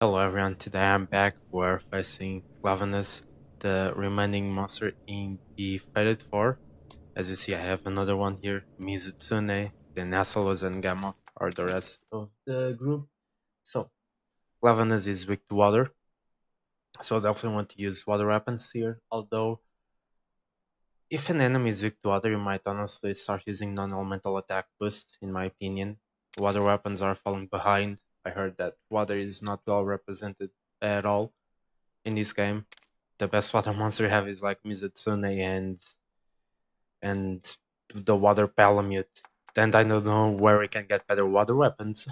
Hello everyone, today I'm back. We're facing Glavenus, the remaining monster in the Fated 4. As you see, I have another one here, Mizutsune, the Nasalos and Gamma are the rest of the group. So, Glavenus is weak to water, so I definitely want to use water weapons here. Although, if an enemy is weak to water, you might honestly start using non-elemental attack boost, in my opinion. Water weapons are falling behind. I heard that water is not well represented at all in this game. The best water monster you have is like Mizutsune and the water Palamute. And I don't know where we can get better water weapons.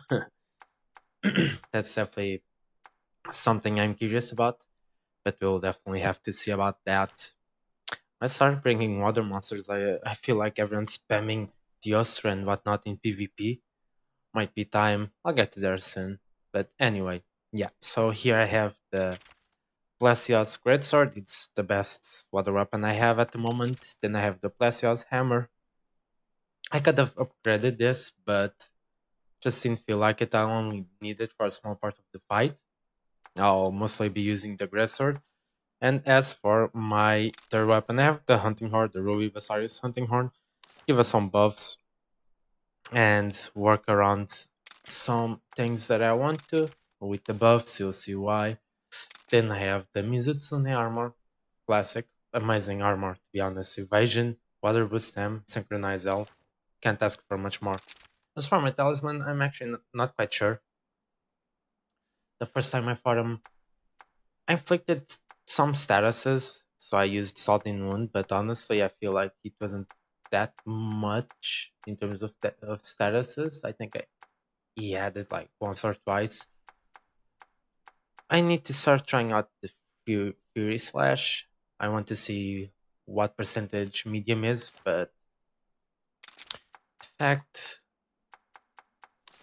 That's definitely something I'm curious about, but we'll definitely have to see about that. I started bringing water monsters. I feel like everyone's spamming the Ostra and whatnot in PvP. Might be time. I'll get to there soon. But anyway, yeah. So here I have the Plesios Greatsword. It's the best water weapon I have at the moment. Then I have the Plesios Hammer. I could have upgraded this, but just didn't feel like it. I only need it for a small part of the fight. I'll mostly be using the Greatsword. And as for my third weapon, I have the Hunting Horn, the Ruby Vasarius Hunting Horn. Give us some buffs and work around some things that I want to. With the buffs, you'll see why. Then I have the Mizutsune armor, classic, amazing armor to be honest. Evasion, water boost stem, synchronize L. Can't ask for much more. As for my talisman, I'm actually not quite sure. The first time I fought him, I inflicted some statuses, so I used Salting Wound, but honestly, I feel like it wasn't that much in terms of statuses. I think he had it like once or twice. I need to start trying out the Fury Slash. I want to see what percentage medium is, but in fact,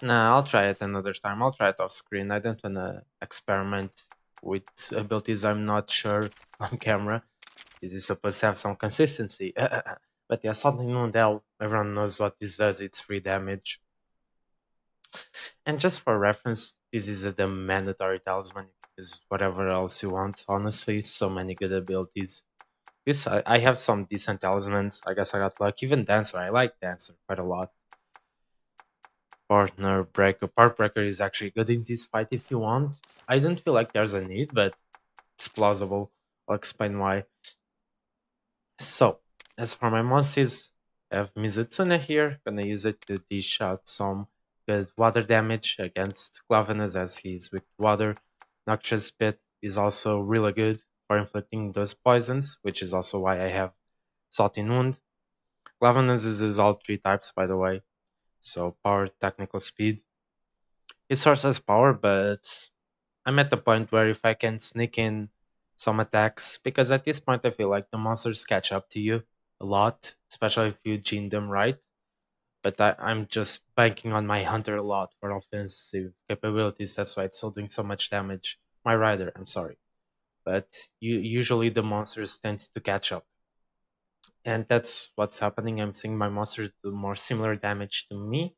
nah, I'll try it another time. I'll try it off screen. I don't want to experiment with abilities I'm not sure on camera. This is supposed to have some consistency. But yeah, something Mundell, everyone knows what this does. It's free damage. And just for reference, this is the mandatory talisman. You can use whatever else you want. Honestly, so many good abilities. This I have some decent talismans. I guess I got lucky. Even Dancer, I like Dancer quite a lot. Partner Breaker. Part Breaker is actually good in this fight if you want. I don't feel like there's a need, but it's plausible. I'll explain why. So, as for my monsters, I have Mizutsune here. Gonna use it to dish out some good water damage against Glavenus as he's with water. Noxious Spit is also really good for inflicting those poisons, which is also why I have Salting Wound. Glavenus uses all three types, by the way. So, power, technical, speed. His source has power, but I'm at the point where if I can sneak in some attacks, because at this point I feel like the monsters catch up to you a lot, especially if you gene them right. But I'm just banking on my hunter a lot for offensive capabilities. That's why it's still doing so much damage. My rider, I'm sorry. But usually the monsters tend to catch up. And that's what's happening. I'm seeing my monsters do more similar damage to me.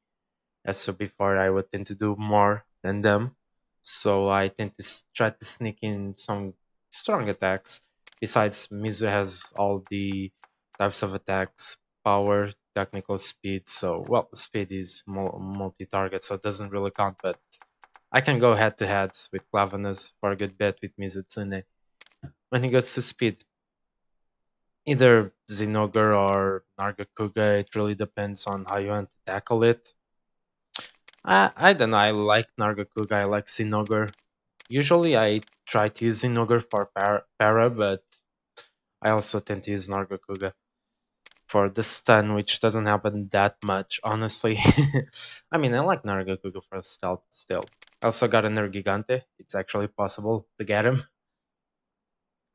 As so before, I would tend to do more than them. So I tend to try to sneak in some strong attacks. Besides, Mizu has all the types of attacks, power, technical, speed. So, well, speed is multi-target, so it doesn't really count. But I can go head-to-heads with Clavinus for a good bit with Mizutsune. When he goes to speed, either Zinogre or Nargacuga, it really depends on how you want to tackle it. I don't know. I like Nargacuga. I like Zinogre. Usually, I try to use Zinogre for para, but I also tend to use Nargacuga for the stun, which doesn't happen that much, honestly. I mean, I like Nargacuga for stealth still. I also got a Nergigante. It's actually possible to get him.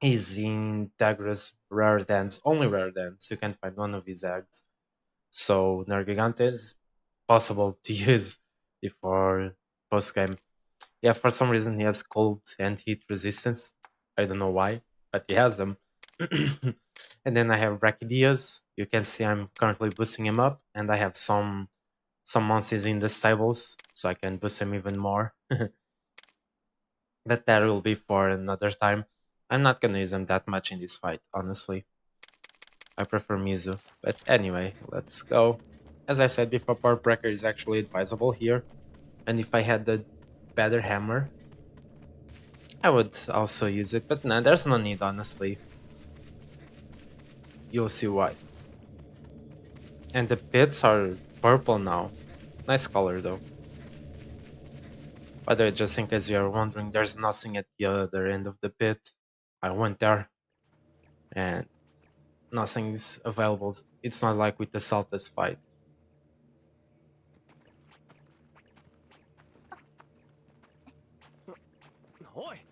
He's in Dagra's rare dance, only rare dance. You can find one of his eggs. So Nergigante is possible to use before post game. Yeah, for some reason he has cold and heat resistance. I don't know why, but he has them. And then I have Brachydias. You can see I'm currently boosting him up, and I have some monsters in the stables, so I can boost him even more. But that will be for another time. I'm not gonna use him that much in this fight, honestly. I prefer Mizu. But anyway, let's go. As I said before, Power Breaker is actually advisable here. And if I had the better hammer, I would also use it. But nah, there's no need, honestly. You'll see why. And the pits are purple now. Nice color though. By the way, just in case you're wondering, there's nothing at the other end of the pit. I went there and nothing's available. It's not like with the Saltus fight. おい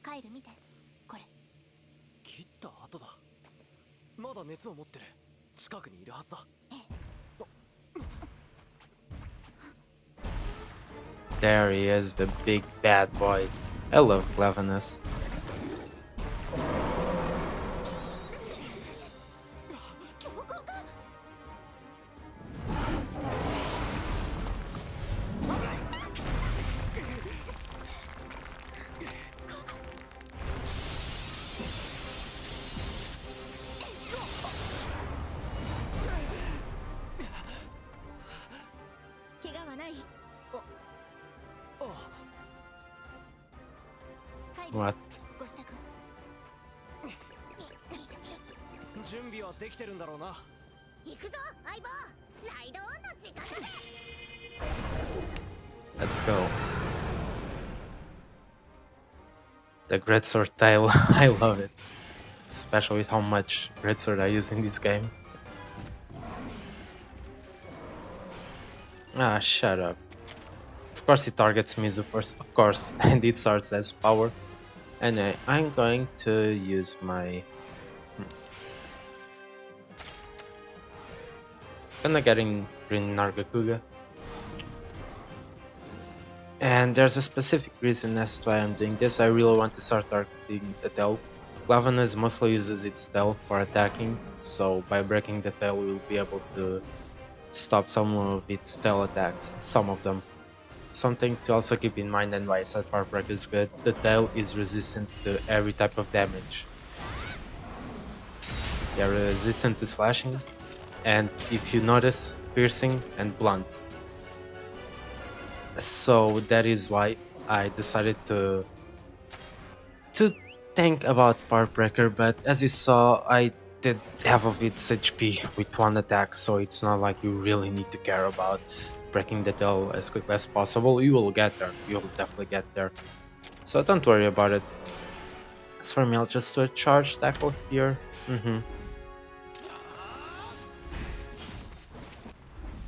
カイル見てこれ切った後だまだ熱を持ってる近くにいるはずだ There he is, the big bad boy. I love Glavenus. What? 準備はできてるんだろうな行くぞ相棒ライドオンの時間だ Let's go. The Greatsword tile, I love it. Especially with how much Greatsword I use in this game. Ah, shut up. Of course he targets Mizu first, of course, and it starts as power. And I'm going to use my... Gonna get in Green Nargacuga. And there's a specific reason as to why I'm doing this. I really want to start targeting the tail. Glavenus mostly uses its tail for attacking, so by breaking the tail we'll be able to stop some of its tail attacks, some of them. Something to also keep in mind and why I said Power Break is good, the tail is resistant to every type of damage. They are resistant to slashing, and if you notice, piercing and blunt. So that is why I decided to think about Power Breaker, but as you saw, I did half of its HP with one attack, so it's not like you really need to care about breaking the tail as quickly as possible. You will get there, you will definitely get there, so don't worry about it. As for me, I'll just do a charge tackle here.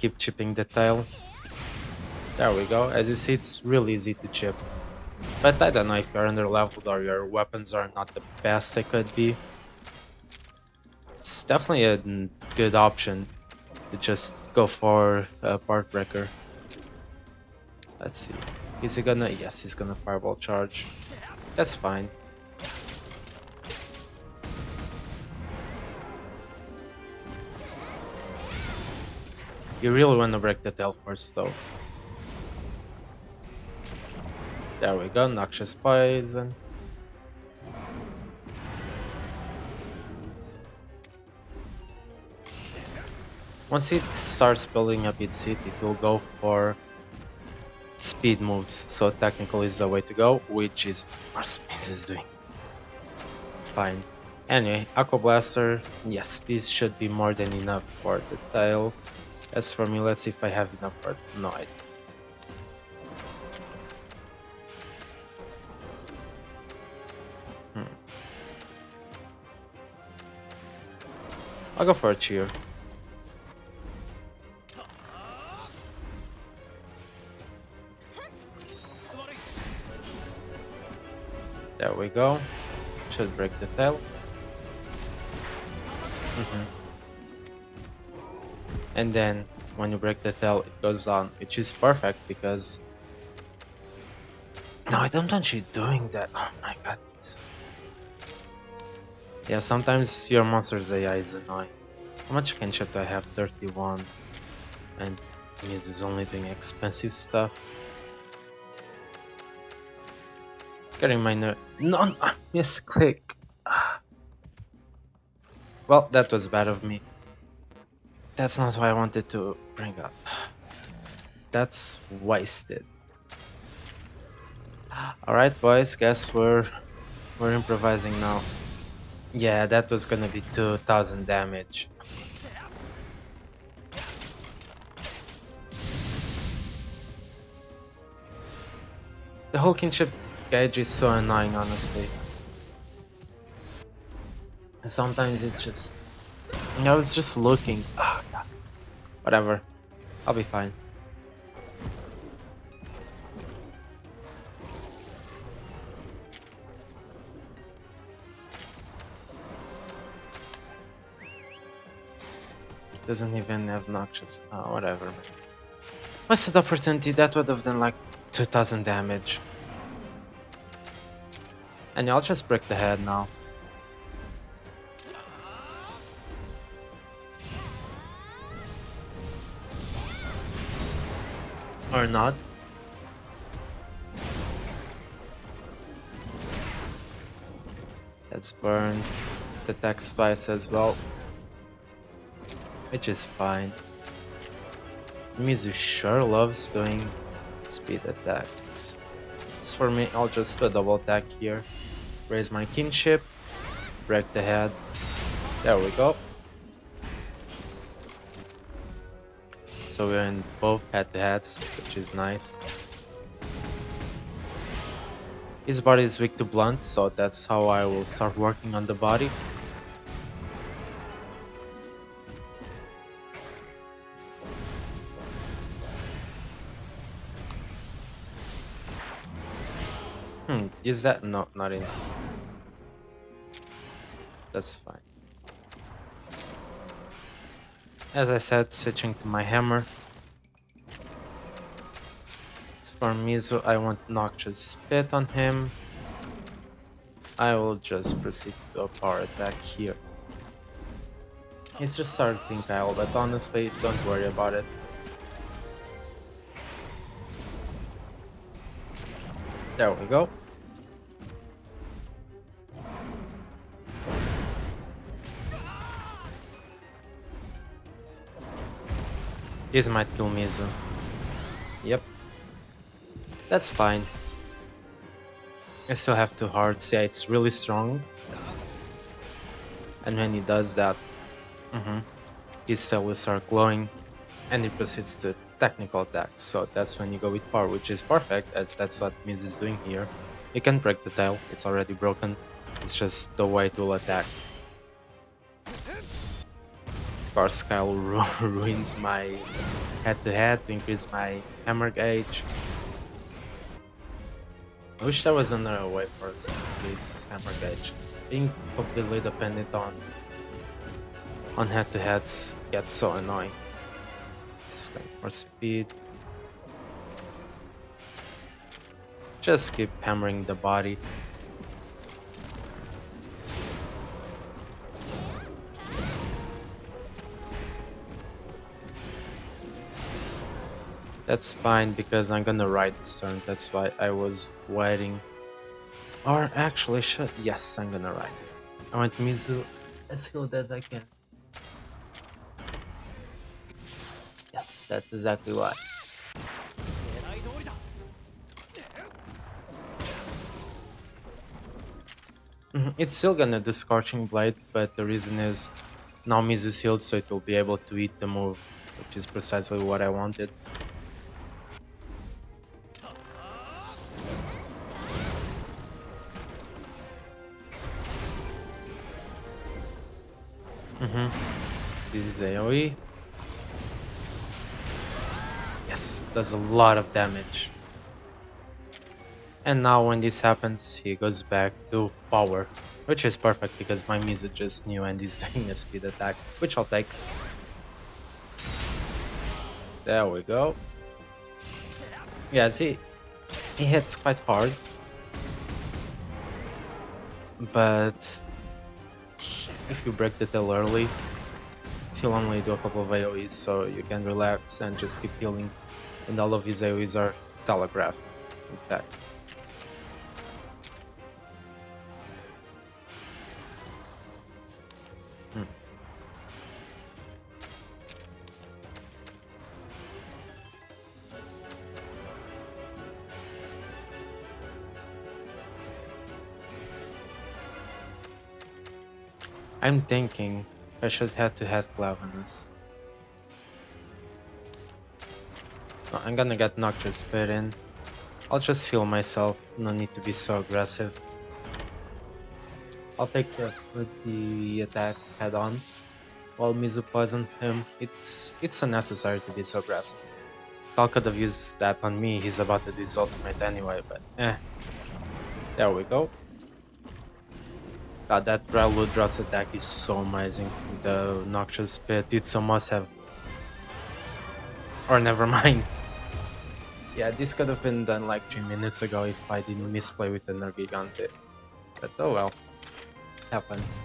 Keep chipping the tail. There we go. As you see, it's really easy to chip. But I don't know if you're under leveled or your weapons are not the best they could be. It's definitely a good option to just go for a Part Breaker. Let's see. Is he gonna? Yes, he's gonna Fireball Charge. That's fine. You really wanna break the tail first though. There we go, Noxious Poison. Once it starts building up its heat, it will go for speed moves, so technically is the way to go, which is what Space is doing. Fine. Anyway, Aqua Blaster, yes, this should be more than enough for the tail. As for me, let's see if I have enough for it. No, I don't. I'll go for a cheer. There we go. Should break the tail. And then when you break the tail, it goes down, which is perfect because... No, I don't want you doing that. Oh my god. Yeah, sometimes your monster's AI is annoying. How much kinship do I have? 31. And Miz is only doing expensive stuff. Getting my no, misclick. Well, that was bad of me. That's not what I wanted to bring up. That's wasted. Alright boys, guess we're improvising now. Yeah, that was gonna be 2000 damage. The whole kinship gauge is so annoying, honestly. And sometimes it's just... I was just looking. Oh, God. Whatever. I'll be fine. Doesn't even have noxious. Oh, whatever, man. Wasted opportunity, that would have done like 2000 damage. And I'll just break the head now. Or not. Let's burn the attack spice as well. Which is fine. Mizu sure loves doing speed attacks. As for me, I'll just do a double attack here. Raise my kinship. Break the head. There we go. So we're in both head-to-heads, which is nice. His body is weak to blunt, so that's how I will start working on the body. Is that... no, not in. That's fine. As I said, switching to my hammer. As for Mizu, I want Noxious Spit on him. I will just proceed to a power attack here. It's just starting Kyle, but honestly, don't worry about it. There we go. This might kill Mizu. Yep. That's fine. I still have 2 hearts. Yeah, it's really strong. And when he does that, his cell will start glowing. And he proceeds to technical attack. So that's when you go with power, which is perfect, as that's what Mizu is doing here. You can break the tail, it's already broken. It's just the way it will attack. Of course, Kyle ruins my head-to-head to increase my hammer gauge. I wish there was another way for us to increase hammer gauge. Being completely dependent on head-to-heads gets so annoying. This is going for speed. Just keep hammering the body. That's fine because I'm gonna ride this turn, that's why I was waiting. Or actually yes, I'm gonna ride. I want Mizu as healed as I can. Yes, that's exactly why. It's still gonna do Scorching Blade, but the reason is now Mizu's healed, so it will be able to eat the move, which is precisely what I wanted. This is AoE. Yes, does a lot of damage. And now when this happens, he goes back to power, which is perfect because my Mizu just knew and he's doing a speed attack, which I'll take. There we go. Yes, he hits quite hard. But if you break the tail early, he'll only do a couple of AoEs, so you can relax and just keep healing. And all of his AoEs are telegraphed, in fact. I'm thinking I should head-to-head Glavenus. No, I'm gonna get Noxious Spit in. I'll just heal myself, no need to be so aggressive. I'll take the attack head-on while Mizu poisons him. It's unnecessary to be so aggressive. Cal could have used that on me, he's about to do his ultimate anyway, but eh. There we go. God, that Raludra's attack is so amazing. The Noxious Spit, it's a must-have. Or never mind. Yeah, this could have been done like 3 minutes ago if I didn't misplay with the Nergigante. But oh well. Happens.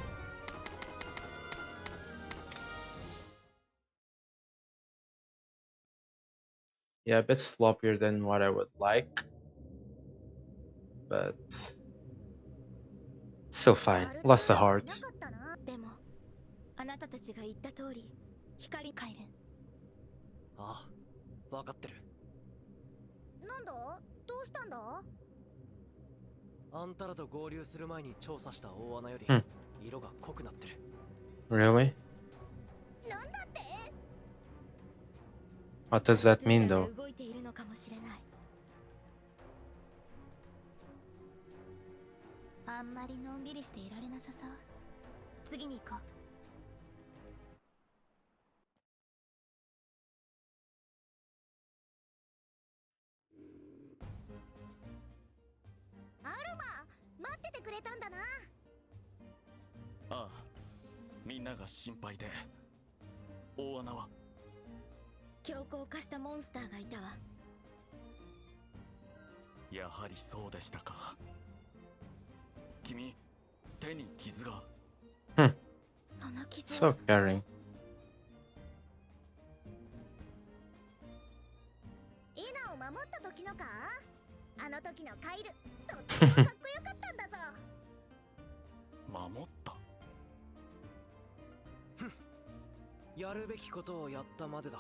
Yeah, a bit sloppier than what I would like. But still fine. Lost a heart. でもあなたたちが言った通り光帰る。ああ、分かってる。なんだ？どうしたんだ？あんたらと合流する前に調査した大穴より色が濃くなってる。Really? なんだって？ What does that mean though? 動いているのかもしれない。あんまりのんびりしていられなさそう。次に行こう。アルマ、待っててくれたんだな。ああ、みんなが心配で。大穴は強行化したモンスターがいたわ。やはりそうでしたか。君、手に傷が。その傷。So caring. エナを守った時のか？あの時のカイル、とってもかっこよかったんだぞ。守った。やるべきことをやったまでだ。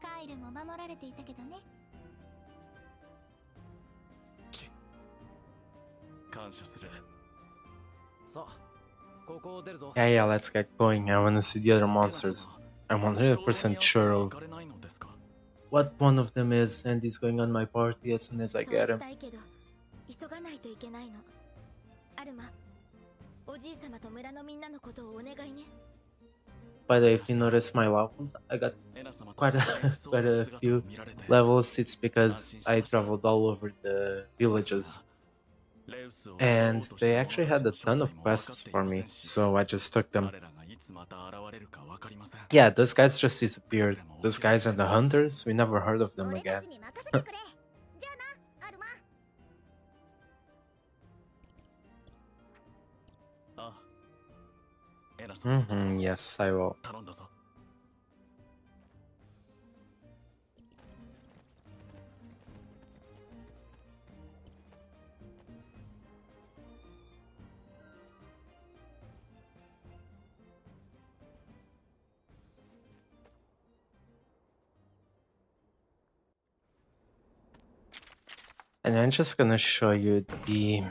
カイルも守られていたけどね。感謝する。さあ、ここを出るぞ。Yeah, yeah, let's get going. I wanna see the other monsters. I'm 100% sure of what one of them is, and he's going on my party as soon as I get him. 急がないといけないの。アルマ、おじいさまと村のみんなのことをお願いね。By the way, if you notice my levels, I got quite a few levels. It's because I traveled all over the villages. And they actually had a ton of quests for me, so I just took them. Yeah, those guys just disappeared. Those guys and the hunters, we never heard of them again. Yes, I will. And I'm just gonna show you the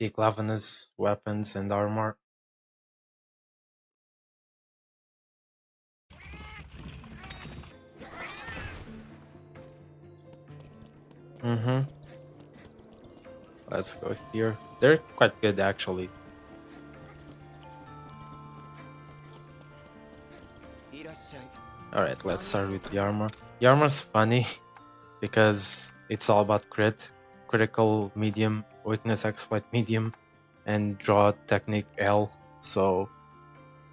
Glavenus weapons and armor. Let's go here. They're quite good actually. Alright, let's start with the armor. The armor's funny because it's all about critical medium, weakness exploit medium, and draw technique L. So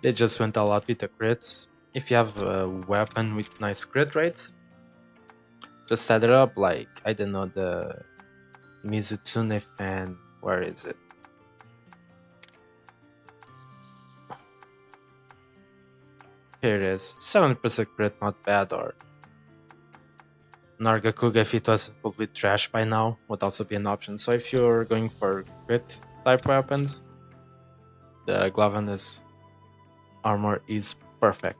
they just went a lot with the crits. If you have a weapon with nice crit rates, just set it up like, I don't know, the Mizutsune fan. Where is it? Here it is. 7% crit, not bad, or Nargacuga if it was complete trash by now would also be an option. So if you're going for crit type weapons, the Glavenus armor is perfect.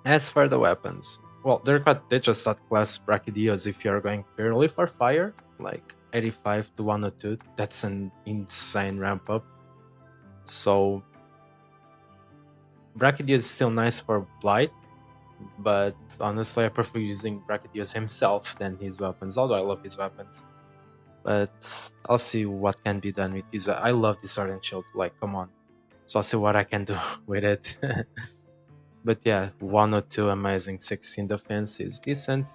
As for the weapons, well, they just outclass Brachydios if you're going purely for fire, like 85 to 102. That's an insane ramp up. So Brachydios is still nice for Blight, but honestly I prefer using Brachydios himself than his weapons, although I love his weapons. But I'll see what can be done with this. I love this Sword and Shield, like, come on. So I'll see what I can do with it. But yeah, 102 amazing, 16 defense is decent.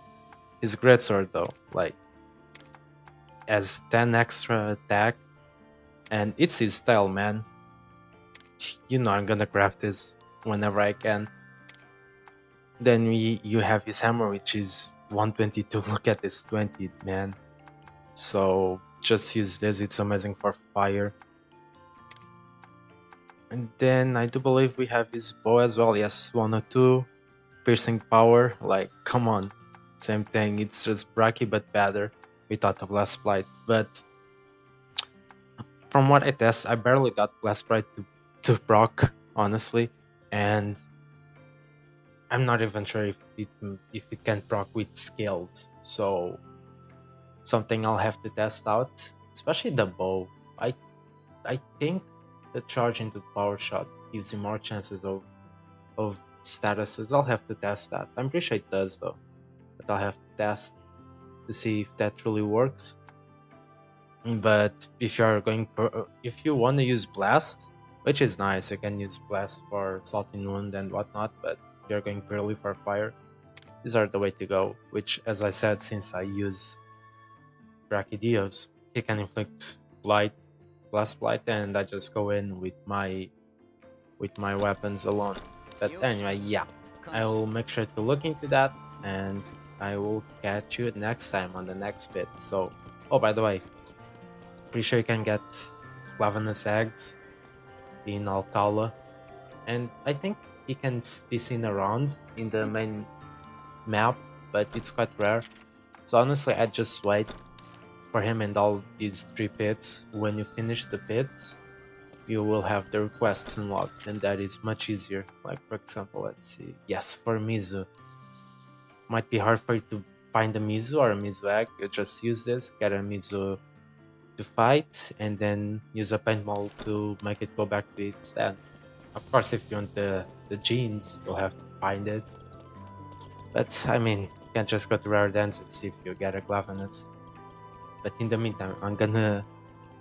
His greatsword though, like, has 10 extra attack, and it's his style, man. You know I'm gonna craft this whenever I can. Then you have his hammer, which is 122. Look at this 20, man. So just use this, it's amazing for fire. And then I do believe we have his bow as well. Yes, 102 piercing power. Like, come on, same thing. It's just Brachy but better without the blast blight. But from what I test, I barely got blast blight to proc, honestly, and I'm not even sure if it can proc with skills. So something I'll have to test out, especially the bow. I think the charge into power shot gives you more chances of statuses. I'll have to test that. I'm pretty sure it does though, but I'll have to test to see if that truly works. But if you want to use blast, which is nice, you can use blast for salting wound and whatnot. But if you're going purely for fire, these are the way to go. Which, as I said, since I use Brachydios, he can inflict blight, blast blight, and I just go in with my weapons alone. But anyway, yeah, I will make sure to look into that, and I will catch you next time on the next bit. So, oh, by the way, pretty sure you can get Glavenus eggs in Alcala, and I think he can be seen around in the main map, but it's quite rare. So honestly, I just wait for him and all these 3 pits. When you finish the pits, you will have the requests unlocked, and that is much easier. Like, for example, let's see, yes, for Mizu, might be hard for you to find a Mizu or a Mizu egg. You just use this, get a Mizu to fight, and then use a paintball to make it go back to its stand. Of course, if you want the genes, you'll have to find it. But I mean, you can just go to Rare Dance and see if you get a Glavenus. But in the meantime, I'm gonna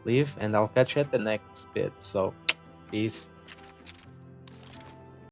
leave, and I'll catch you at the next bit. So, peace.